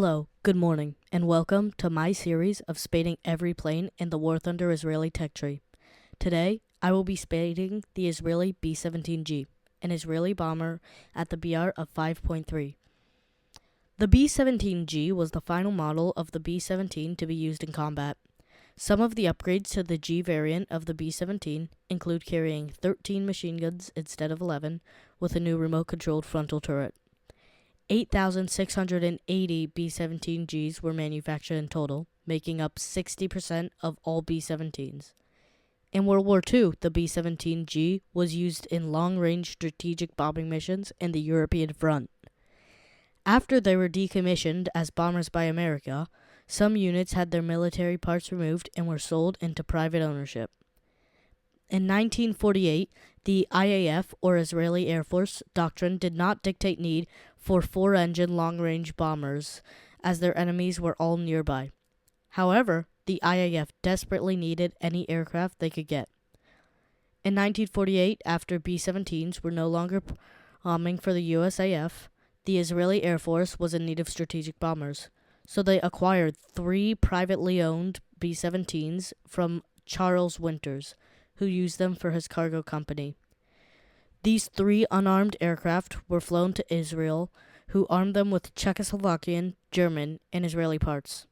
Hello, good morning, and welcome to my series of spading every plane in the War Thunder Israeli tech tree. Today, I will be spading the Israeli B17G, an Israeli bomber at the BR of 5.3. The B17G was the final model of the B-17 to be used in combat. Some of the upgrades to the G variant of the B-17 include carrying 13 machine guns instead of 11, with a new remote-controlled frontal turret. 8,680 B-17Gs were manufactured in total, making up 60% of all B-17s. In World War II, the B-17G was used in long-range strategic bombing missions in the European front. After they were decommissioned as bombers by America, some units had their military parts removed and were sold into private ownership. In 1948, the IAF, or Israeli Air Force, doctrine did not dictate need for four-engine long-range bombers, as their enemies were all nearby. However, the IAF desperately needed any aircraft they could get. In 1948, after B-17s were no longer bombing for the USAF, the Israeli Air Force was in need of strategic bombers, so they acquired 3 privately owned B-17s from Charles Winters, who used them for his cargo company. These 3 unarmed aircraft were flown to Israel, who armed them with Czechoslovakian, German, and Israeli parts.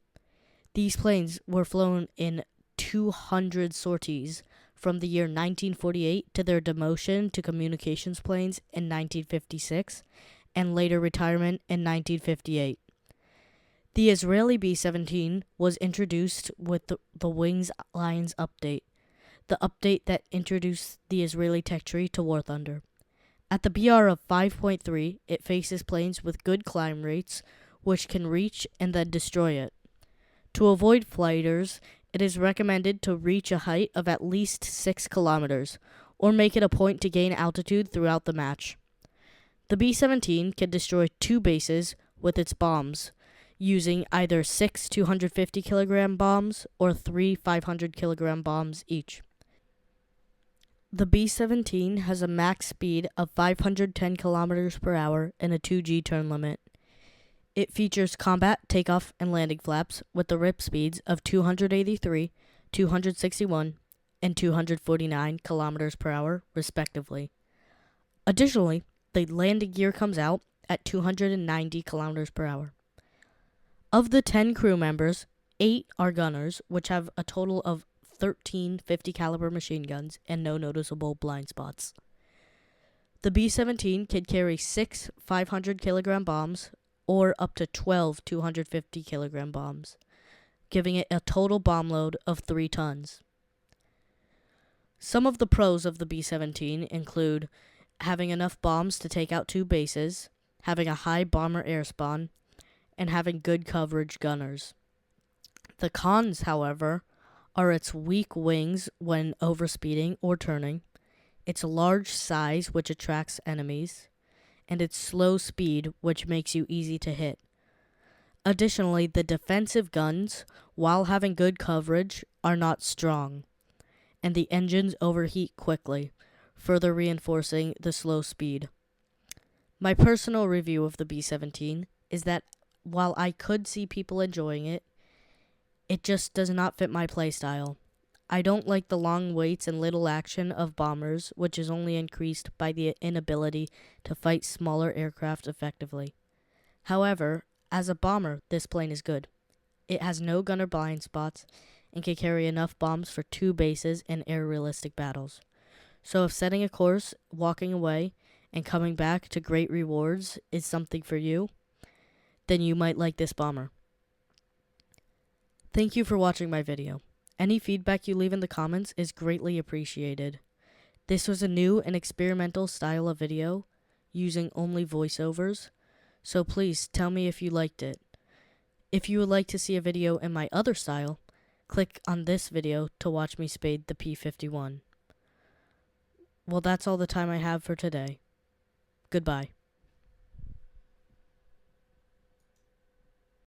These planes were flown in 200 sorties from the year 1948 to their demotion to communications planes in 1956 and later retirement in 1958. The Israeli B-17 was introduced with the Wings Lines update, the update that introduced the Israeli tech tree to War Thunder. At the BR of 5.3, it faces planes with good climb rates, which can reach and then destroy it. To avoid flighters, it is recommended to reach a height of at least 6 kilometers, or make it a point to gain altitude throughout the match. The B-17 can destroy 2 bases with its bombs, using either 6 250-kilogram bombs or 3 500-kilogram bombs each. The B-17 has a max speed of 510 kilometers per hour and a 2G turn limit. It features combat takeoff and landing flaps with the rip speeds of 283, 261, and 249 kilometers per hour, respectively. Additionally, the landing gear comes out at 290 kilometers per hour. Of the 10 crew members, 8 are gunners, which have a total of 13 50-caliber machine guns and no noticeable blind spots. The B-17 can carry 6 500-kilogram bombs or up to 12 250-kilogram bombs, giving it a total bomb load of 3 tons. Some of the pros of the B-17 include having enough bombs to take out 2 bases, having a high bomber air spawn, and having good coverage gunners. The cons, however, are its weak wings when overspeeding or turning, its large size which attracts enemies, and its slow speed which makes you easy to hit. Additionally, the defensive guns, while having good coverage, are not strong, and the engines overheat quickly, further reinforcing the slow speed. My personal review of the B-17 is that while I could see people enjoying it, it just does not fit my playstyle. I don't like the long waits and little action of bombers, which is only increased by the inability to fight smaller aircraft effectively. However, as a bomber, this plane is good. It has no gunner blind spots and can carry enough bombs for 2 bases in air-realistic battles. So if setting a course, walking away, and coming back to great rewards is something for you, then you might like this bomber. Thank you for watching my video. Any feedback you leave in the comments is greatly appreciated. This was a new and experimental style of video, using only voiceovers, so please tell me if you liked it. If you would like to see a video in my other style, click on this video to watch me spade the P-51. Well, that's all the time I have for today. Goodbye.